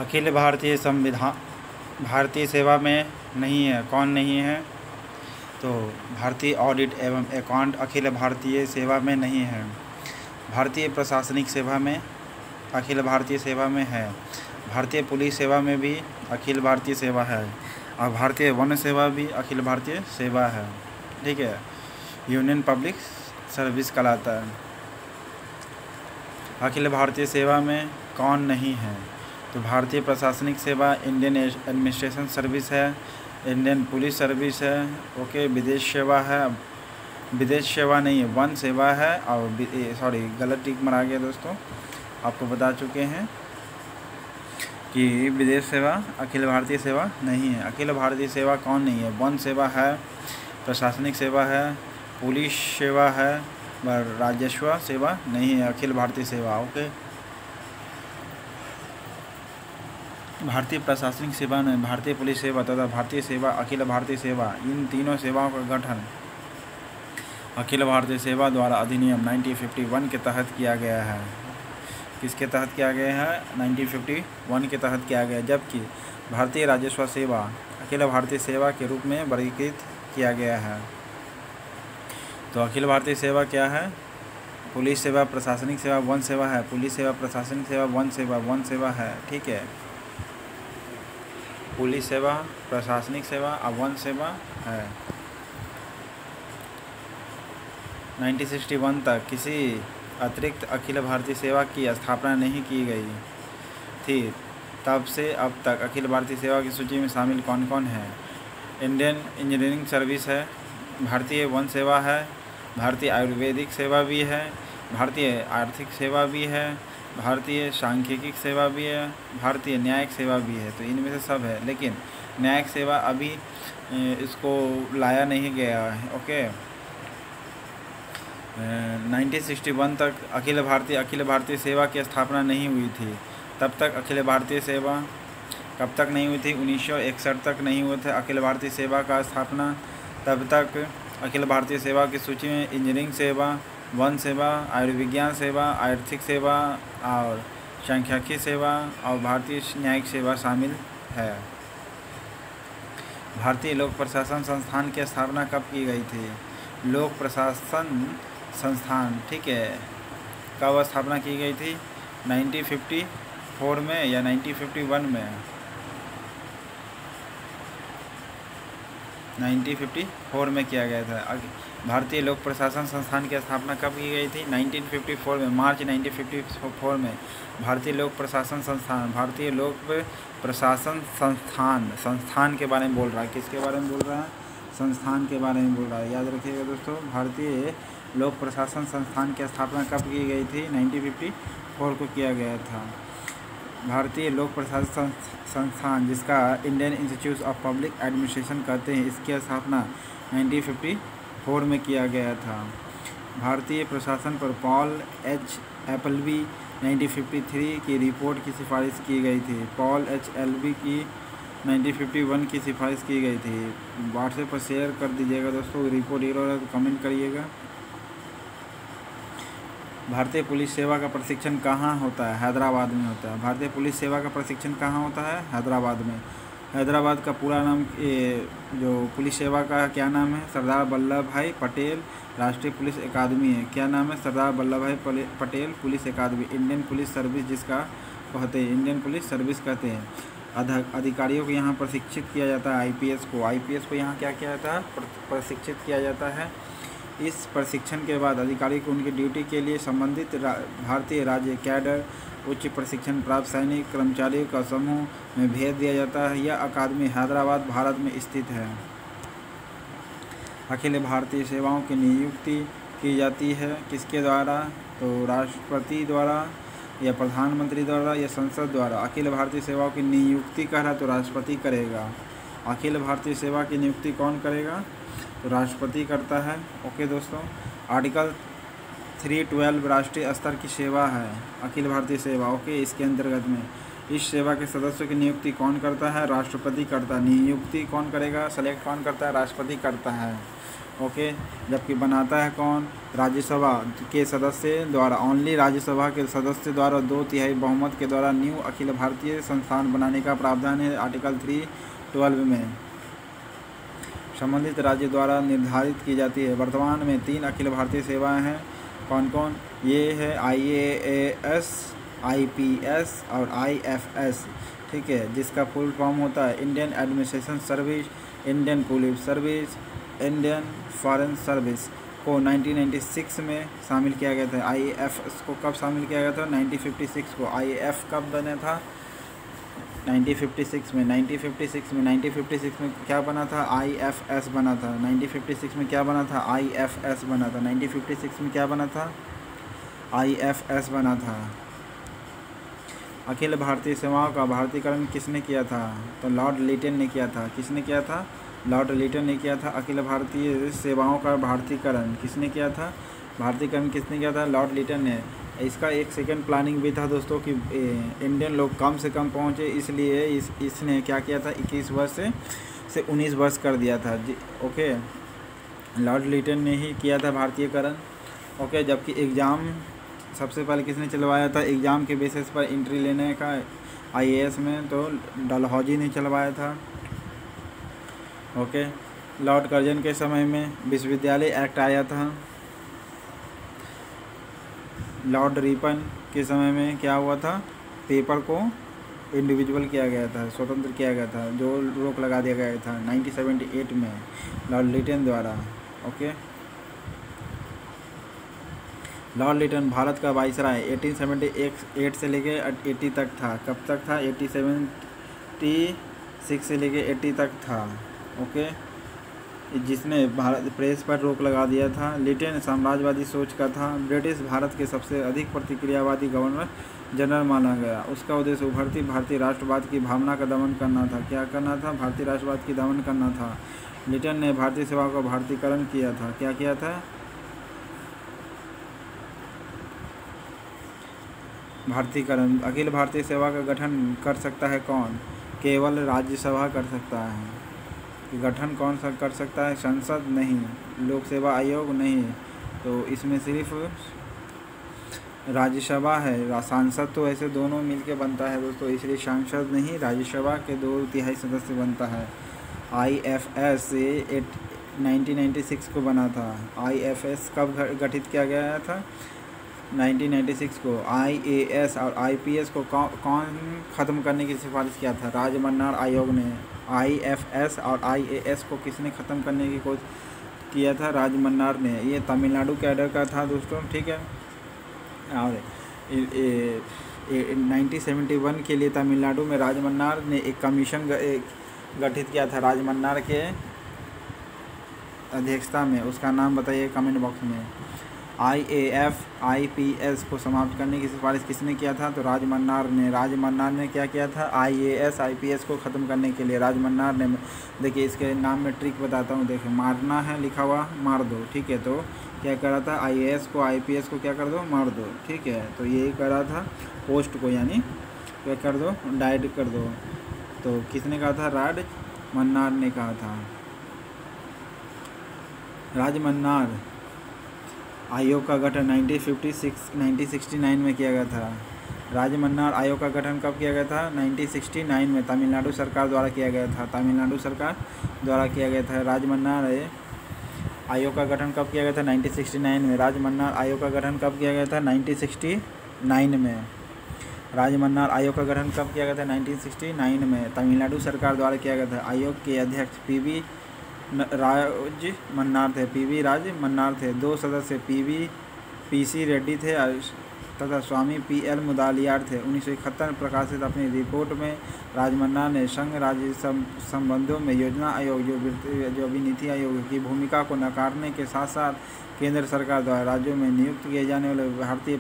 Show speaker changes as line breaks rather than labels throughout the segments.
अखिल भारतीय संविधान भारतीय सेवा में नहीं है। कौन नहीं है? तो भारतीय ऑडिट एवं अकाउंट अखिल भारतीय सेवा में नहीं है। भारतीय प्रशासनिक सेवा में अखिल भारतीय सेवा में है। भारतीय पुलिस सेवा में भी अखिल भारतीय सेवा है और भारतीय वन सेवा भी अखिल भारतीय सेवा है। ठीक है, यूनियन पब्लिक सर्विस कहलाता है। अखिल भारतीय सेवा में कौन नहीं है? तो भारतीय प्रशासनिक सेवा इंडियन एडमिनिस्ट्रेशन सर्विस है, इंडियन पुलिस सर्विस है, ओके। विदेश सेवा है, विदेश सेवा नहीं है, वन सेवा है। और गलत टिक मरा गया दोस्तों, आपको बता चुके हैं कि विदेश सेवा अखिल भारतीय सेवा नहीं है। अखिल भारतीय सेवा कौन नहीं है? वन सेवा है, प्रशासनिक सेवा है, पुलिस सेवा है, राजस्व सेवा नहीं है अखिल भारतीय सेवा, ओके। भारतीय प्रशासनिक सेवा में भारतीय पुलिस सेवा तथा भारतीय सेवा अखिल भारतीय सेवा, इन तीनों सेवाओं का गठन अखिल भारतीय सेवा द्वारा अधिनियम 1951 के तहत किया गया है। किसके तहत किया गया है? 1951 के तहत किया गया। जबकि भारतीय राजस्व सेवा अखिल भारतीय सेवा के रूप में वर्गीकृत किया गया है। तो अखिल भारतीय सेवा क्या है? पुलिस सेवा, प्रशासनिक सेवा, वन सेवा है। पुलिस सेवा, प्रशासनिक सेवा, वन सेवा है। ठीक है, पुलिस सेवा, प्रशासनिक सेवा और वन सेवा है। 1961 तक किसी अतिरिक्त अखिल भारतीय सेवा की स्थापना नहीं की गई थी। तब से अब तक अखिल भारतीय सेवा की सूची में शामिल कौन कौन है? इंडियन इंजीनियरिंग सर्विस है, भारतीय वन सेवा है, भारतीय आयुर्वेदिक सेवा भी है, भारतीय आर्थिक सेवा भी है, भारतीय सांख्यिकी सेवा भी है, भारतीय न्यायिक सेवा भी है। तो इनमें से सब है, लेकिन न्यायिक सेवा अभी इसको लाया नहीं गया है, ओके। 1961 तक अखिल भारतीय सेवा की स्थापना नहीं हुई थी। तब तक अखिल भारतीय सेवा कब तक नहीं हुई थी? 1961 तक नहीं हुए थे अखिल भारतीय सेवा का स्थापना। तब तक अखिल भारतीय सेवा की सूची में इंजीनियरिंग सेवा, वन सेवा, आयुर्विज्ञान सेवा, आर्थिक सेवा और सांख्यिकी सेवा और भारतीय न्यायिक सेवा शामिल है। भारतीय लोक प्रशासन संस्थान की स्थापना कब की गई थी? लोक प्रशासन संस्थान, ठीक है, कब स्थापना की गई थी? 1954 में या 1951 में? 1954 में किया गया था। भारतीय लोक प्रशासन संस्थान की स्थापना कब की गई थी? 1954 में, मार्च 1954 में। भारतीय लोक प्रशासन संस्थान, भारतीय लोक प्रशासन संस्थान के बारे में बोल रहा है। किसके बारे में बोल रहा है? संस्थान के बारे में बोल रहा है, याद रखिएगा दोस्तों। भारतीय लोक प्रशासन संस्थान की स्थापना कब की गई थी? 1954 को किया गया था। भारतीय लोक प्रशासन संस्थान, जिसका Indian institute of public administration कहते हैं, इसकी स्थापना 1954 में किया गया था। भारतीय प्रशासन पर पॉल एच एपलबी 1953 की रिपोर्ट की सिफारिश की गई थी। पॉल एच एलबी की 1951 की सिफारिश की गई थी। व्हाट्सएप पर शेयर कर दीजिएगा दोस्तों। रिपोर्ट एरर है तो कमेंट करिएगा। भारतीय पुलिस सेवा का प्रशिक्षण कहाँ होता है? हैदराबाद में होता है। भारतीय पुलिस सेवा का प्रशिक्षण कहाँ होता है? हैदराबाद में। हैदराबाद का पूरा नाम, जो पुलिस सेवा का क्या नाम है? सरदार वल्लभ भाई पटेल राष्ट्रीय पुलिस अकादमी है। क्या नाम है? सरदार वल्लभ भाई पटेल पुलिस अकादमी। इंडियन पुलिस सर्विस जिसका कहते हैं, इंडियन पुलिस सर्विस कहते हैं। अधिकारियों को यहाँ प्रशिक्षित किया जाता है। आईपीएस को यहाँ क्या किया जाता है? प्रशिक्षित किया जाता है। इस प्रशिक्षण के बाद अधिकारी को उनकी ड्यूटी के लिए संबंधित भारतीय राज्य कैडर उच्च प्रशिक्षण प्राप्त सैनिक कर्मचारियों का समूह में भेज दिया जाता है। यह अकादमी हैदराबाद, भारत में स्थित है। अखिल भारतीय सेवाओं की नियुक्ति की जाती है किसके द्वारा? तो राष्ट्रपति द्वारा या प्रधानमंत्री द्वारा या संसद द्वारा। अखिल भारतीय सेवाओं की नियुक्ति कर रहा है तो राष्ट्रपति करेगा। अखिल भारतीय सेवा की नियुक्ति कौन करेगा? तो राष्ट्रपति करता है, ओके दोस्तों। आर्टिकल 312 राष्ट्रीय स्तर की सेवा है अखिल भारतीय सेवा, ओके। इसके अंतर्गत में इस सेवा के सदस्यों की नियुक्ति कौन करता है? राष्ट्रपति करता है। नियुक्ति कौन करेगा? सेलेक्ट कौन करता है? राष्ट्रपति करता है। ओके, जबकि बनाता है कौन? राज्यसभा के सदस्य द्वारा। ओनली राज्यसभा के सदस्य द्वारा 2/3 बहुमत के द्वारा न्यू अखिल भारतीय संस्थान बनाने का प्रावधान है आर्टिकल 312 में। संबंधित राज्य द्वारा निर्धारित की जाती है। वर्तमान में 3 अखिल भारतीय सेवाएं हैं। कौन कौन? ये है IAS, IPS और IFS, ठीक है, जिसका फुल फॉर्म होता है Indian administration service, Indian police service, Indian foreign service को 1996 में शामिल किया गया था। IAFS को कब शामिल किया गया था? 1956 को। IAF कब बना था? 1956 में। 1956 में क्या बना था? IFS बना था। 1956 में क्या बना था? IFS बना था। 1956 में क्या बना था? IFS बना था। अखिल भारतीय सेवाओं का भारतीयकरण किसने किया था? तो लॉर्ड लिटन ने किया था। किसने किया था? लॉर्ड लिटन ने किया था। अखिल भारतीय सेवाओं का भारतीयकरण किसने किया था? भारतीयकरण किसने किया था? लॉर्ड लिटन ने। इसका एक सेकंड प्लानिंग भी था दोस्तों कि इंडियन लोग कम से कम पहुंचे, इसलिए इसने क्या किया था? 21 वर्ष से 19 वर्ष कर दिया था जी। ओके, लॉर्ड लिटन ने ही किया था भारतीयकरण। ओके, जबकि एग्ज़ाम सबसे पहले किसने चलवाया था? एग्ज़ाम के बेसिस पर एंट्री लेने का IAS में, तो डलहौजी ने चलवाया था। ओके, लॉर्ड कर्जन के समय में विश्वविद्यालय एक्ट आया था। लॉर्ड रिपन के समय में क्या हुआ था? पेपर को इंडिविजुअल किया गया था, स्वतंत्र किया गया था, जो रोक लगा दिया गया था 1978 में लॉर्ड लिटन द्वारा। ओके, लॉर्ड लिटन भारत का वाइसराय 1878 से लेके 80 तक था। कब तक था? 1876 से लेके 80 तक था। ओके, जिसने भारत प्रेस पर रोक लगा दिया था। लिटन साम्राज्यवादी सोच का था। ब्रिटिश भारत के सबसे अधिक प्रतिक्रियावादी गवर्नर जनरल माना गया। उसका उद्देश्य उभरती भारतीय राष्ट्रवाद की भावना का दमन करना था। क्या करना था? भारतीय राष्ट्रवाद की दमन करना था। लिटन ने भारतीय सेवा का भारतीयकरण किया था। क्या किया था? भारतीयकरण। अखिल भारतीय सेवा का गठन कर सकता है कौन? केवल राज्यसभा कर सकता है। गठन कौन सा कर सकता है? संसद नहीं, लोक सेवा आयोग नहीं, तो इसमें सिर्फ राज्यसभा है। सांसद तो ऐसे दोनों मिलके बनता है दोस्तों, इसलिए सांसद नहीं, राज्यसभा के 2/3 सदस्य बनता है। IFS 1996 को बना था। IFS कब गठित किया गया था? 1996 को। IAS और IPS को कौन ख़त्म करने की सिफारिश किया था? राजमन्नार आयोग ने। IFS और IAS को किसने ख़त्म करने की कोशिश किया था? राजमन्नार ने। ये तमिलनाडु कैडर का था दोस्तों, ठीक है। और 1971 के लिए तमिलनाडु में राजमन्नार ने एक कमीशन गठित किया था राजमन्नार के अध्यक्षता में। उसका नाम बताइए कमेंट बॉक्स में। IAF IPS को समाप्त करने की सिफारिश किसने किया था? तो राजमन्नार ने। राजमन्नार ने क्या किया था? IAS IPS को ख़त्म करने के लिए राजमन्नार ने। देखिए इसके नाम में ट्रिक बताता हूँ। देखिए मारना है लिखा हुआ, मार दो, ठीक है। तो क्या करा था? IAS को IPS को क्या कर दो? मार दो, ठीक है। तो यही करा था पोस्ट को, यानी क्या कर दो? डाइड कर दो। तो किसने कहा था? राजमन्नार ने कहा था। राजमन्नार आयोग का गठन 1969 में किया गया था। राजमन्नार आयोग का गठन कब किया गया था? 1969 में तमिलनाडु सरकार द्वारा किया गया था। तमिलनाडु सरकार द्वारा किया गया था। राजमन्नार आयोग का गठन कब किया गया था? 1969 में। राजमन्नार आयोग का गठन कब किया गया था? 1969 में। राजमन्नार आयोग का गठन कब किया गया था? 1969 में। तमिलनाडु सरकार द्वारा किया गया था। आयोग के अध्यक्ष PV राजमन्नार थे। PV राजमन्नार थे। 2 सदस्य PC रेड्डी थे तथा स्वामी PL मुदालियार थे। 1971 प्रकाशित अपनी रिपोर्ट में राजमन्नार ने संघ राज्य संबंधों में योजना आयोग जो भी नीति आयोग की भूमिका को नकारने के साथ साथ केंद्र सरकार द्वारा राज्यों में नियुक्त किए जाने वाले भारतीय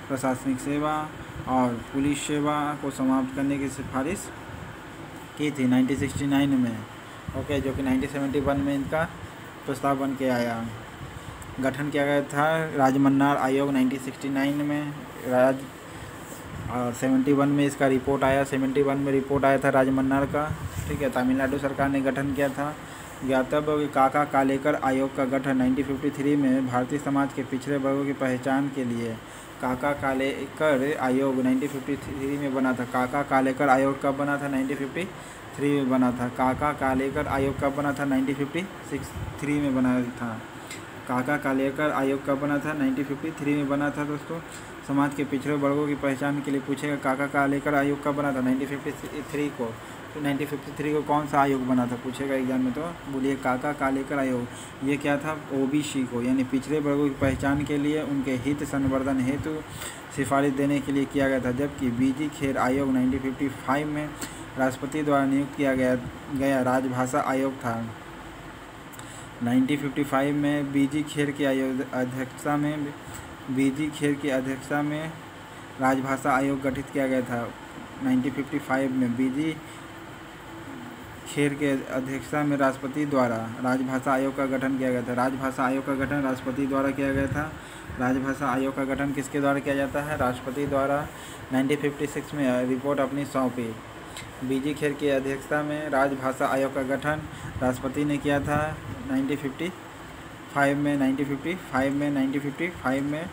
प्रशासनिक सेवा और पुलिस सेवा को समाप्त करने की सिफारिश की थी 1969 में। ओके, जो कि 1971 में इनका प्रस्ताव बन के आया। गठन किया गया था राजमन्नार आयोग 1969 में। और 71 में इसका रिपोर्ट आया। 71 में रिपोर्ट आया था राजमन्नार का, ठीक है। तमिलनाडु सरकार ने गठन किया था। ज्ञातव्य कि काका कालेकर आयोग का गठन 1953 में भारतीय समाज के पिछड़े वर्गों की पहचान के लिए काका कालेकर आयोग 1953 में बना था। काका कालेकर आयोग कब बना था? 1953 में बना था। काका कालेकर आयोग कब बना था? 1953 में बना था। काका कालेकर आयोग कब बना था? 1953 में बना था। दोस्तों, समाज के पिछड़े वर्गों की पहचान के लिए पूछेगा काका कालेकर आयोग कब बना था? 1953 को। तो 1953 को कौन सा आयोग बना था पूछेगा एग्जाम में, तो बोलिए काका कालेकर आयोग। ये क्या था? ओबीसी को यानी पिछड़े वर्गों की पहचान के लिए उनके हित संवर्धन हेतु सिफारिश देने के लिए किया गया था। जबकि बीजी खेर आयोग 1955 में राष्ट्रपति द्वारा नियुक्त किया गया राजभाषा आयोग था। 1955 में बीजी खेर की अध्यक्षता में राजभाषा आयोग गठित किया गया था। 1955 में बीजी खेर के अध्यक्षता में राष्ट्रपति द्वारा राजभाषा आयोग का गठन किया गया था। राजभाषा आयोग का गठन राष्ट्रपति द्वारा किया गया था। राजभाषा आयोग का गठन किसके द्वारा किया जाता है? राष्ट्रपति द्वारा। 1956 में रिपोर्ट अपनी सौंपी। बीजी खेर की अध्यक्षता में राजभाषा आयोग का गठन राष्ट्रपति ने किया था 1955 में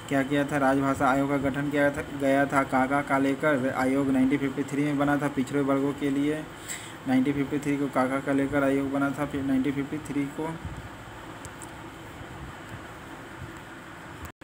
क्या किया था? राजभाषा आयोग का गठन किया गया था। काका कालेकर आयोग 1953 में बना था पिछड़े वर्गों के लिए। 1953 को काका कालेकर आयोग बना था। फिर 1953 को